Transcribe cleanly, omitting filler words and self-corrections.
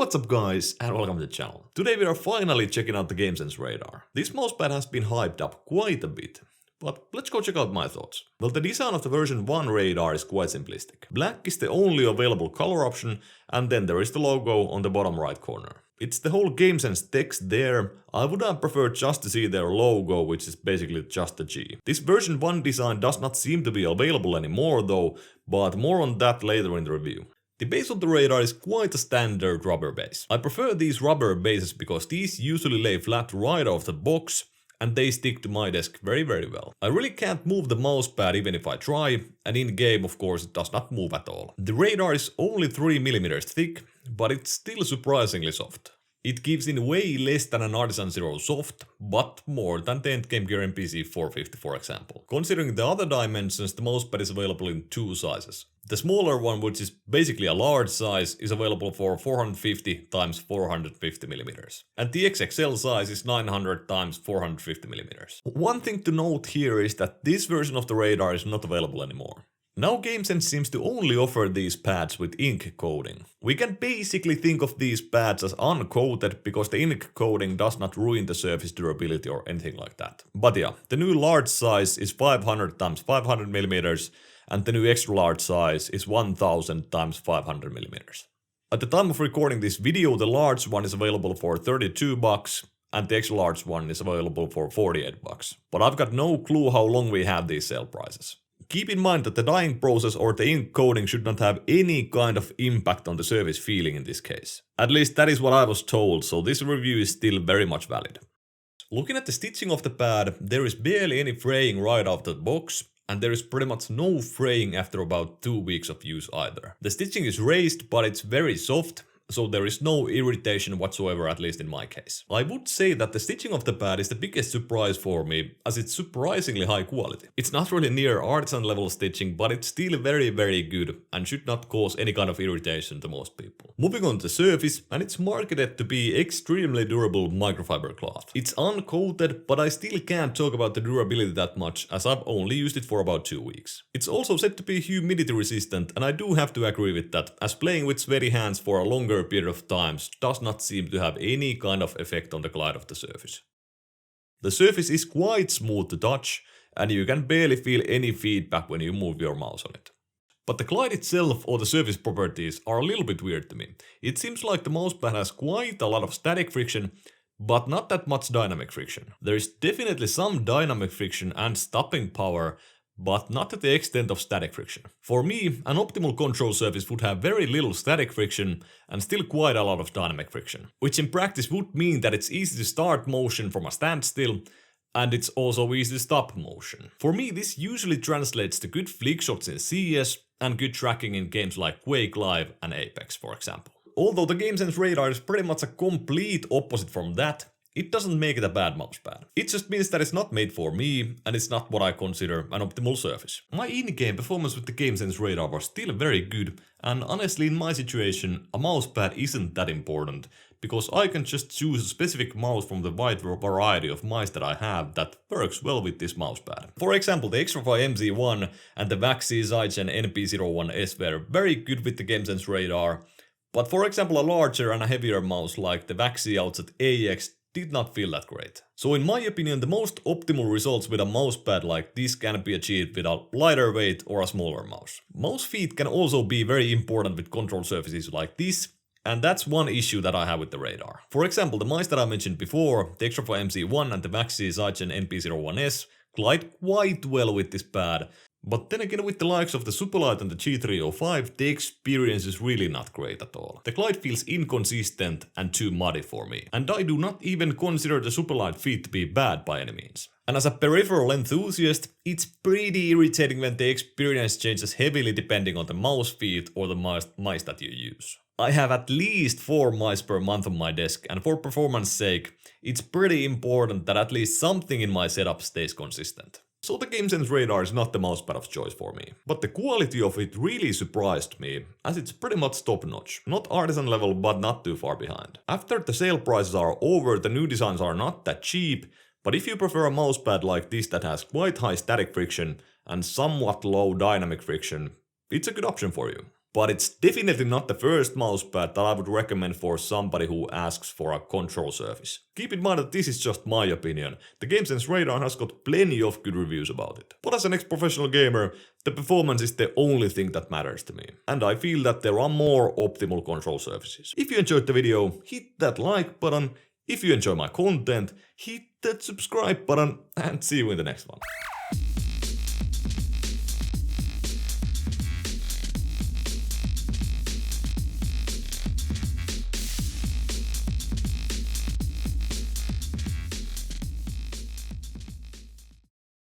What's up guys, and welcome to the channel. Today we are finally checking out the Gamesense Radar. This mousepad has been hyped up quite a bit, but let's go check out my thoughts. Well, the design of the version 1 radar is quite simplistic. Black is the only available color option, and then there is the logo on the bottom right corner. It's the whole Gamesense text there. I would have preferred just to see their logo, which is basically just a G. This version 1 design does not seem to be available anymore though, but more on that later in the review. The base of the radar is quite a standard rubber base. I prefer these rubber bases because these usually lay flat right off the box and they stick to my desk very well. I really can't move the mousepad even if I try, and in game of course it does not move at all. The radar is only 3mm thick, but it's still surprisingly soft. It gives in way less than an Artisan Zero soft, but more than the endgame gear MPC 450 for example. Considering the other dimensions, the mousepad is available in two sizes. The smaller one, which is basically a large size, is available for 450 x 450mm. And the XXL size is 900 x 450mm. One thing to note here is that this version of the radar is not available anymore. Now Gamesense seems to only offer these pads with ink coating. We can basically think of these pads as uncoated because the ink coating does not ruin the surface durability or anything like that. But yeah, the new large size is 500 x 500mm and the new extra large size is 1000 x 500mm. At the time of recording this video, the large one is available for $32 and the extra large one is available for $48. But I've got no clue how long we have these sale prices. Keep in mind that the dyeing process or the ink coating should not have any kind of impact on the surface feeling in this case. At least that is what I was told, so this review is still very much valid. Looking at the stitching of the pad, there is barely any fraying right out of the box, and there is pretty much no fraying after about 2 weeks of use either. The stitching is raised, but it's very soft, so there is no irritation whatsoever, at least in my case. I would say that the stitching of the pad is the biggest surprise for me, as it's surprisingly high quality. It's not really near artisan level stitching, but it's still very good and should not cause any kind of irritation to most people. Moving on to the surface, and it's marketed to be extremely durable microfiber cloth. It's uncoated, but I still can't talk about the durability that much, as I've only used it for about 2 weeks. It's also said to be humidity resistant, and I do have to agree with that, as playing with sweaty hands for a longer period of times does not seem to have any kind of effect on the glide of the surface. The surface is quite smooth to touch, and you can barely feel any feedback when you move your mouse on it. But the glide itself or the surface properties are a little bit weird to me. It seems like the mousepad has quite a lot of static friction, but not that much dynamic friction. There is definitely some dynamic friction and stopping power, but not to the extent of static friction. For me, an optimal control surface would have very little static friction and still quite a lot of dynamic friction, which in practice would mean that it's easy to start motion from a standstill, and it's also easy to stop motion. For me, this usually translates to good flick shots in CS and good tracking in games like Quake Live and Apex, for example. Although the Gamesense Radar is pretty much a complete opposite from that, it doesn't make it a bad mousepad. It just means that it's not made for me, and it's not what I consider an optimal surface. My in-game performance with the Gamesense Radar was still very good, and honestly in my situation, a mousepad isn't that important, because I can just choose a specific mouse from the wide variety of mice that I have that works well with this mousepad. For example, the Xtrfy MZ1 and the Kammyz Zygen NP01S were very good with the Gamesense Radar, but for example a larger and a heavier mouse like the Kammyz Outset AX did not feel that great. So in my opinion, the most optimal results with a mousepad like this can be achieved with a lighter weight or a smaller mouse. Mouse feet can also be very important with control surfaces like this, and that's one issue that I have with the radar. For example, the mice that I mentioned before, the Xtrfy MZ1 and the Kammyz Zygen NP01S, glide quite well with this pad. But then again, with the likes of the Superlight and the G305, the experience is really not great at all. The glide feels inconsistent and too muddy for me, and I do not even consider the Superlight feet to be bad by any means. And as a peripheral enthusiast, it's pretty irritating when the experience changes heavily depending on the mouse feet or the mice that you use. I have at least 4 mice per month on my desk, and for performance sake, it's pretty important that at least something in my setup stays consistent. So the Gamesense Radar is not the mousepad of choice for me, but the quality of it really surprised me, as it's pretty much top notch. Not artisan level, but not too far behind. After the sale prices are over, the new designs are not that cheap, but if you prefer a mousepad like this that has quite high static friction and somewhat low dynamic friction, it's a good option for you. But it's definitely not the first mousepad that I would recommend for somebody who asks for a control surface. Keep in mind that this is just my opinion. The Gamesense Radar has got plenty of good reviews about it. But as an ex-professional gamer, the performance is the only thing that matters to me. And I feel that there are more optimal control surfaces. If you enjoyed the video, hit that like button. If you enjoy my content, hit that subscribe button and see you in the next one.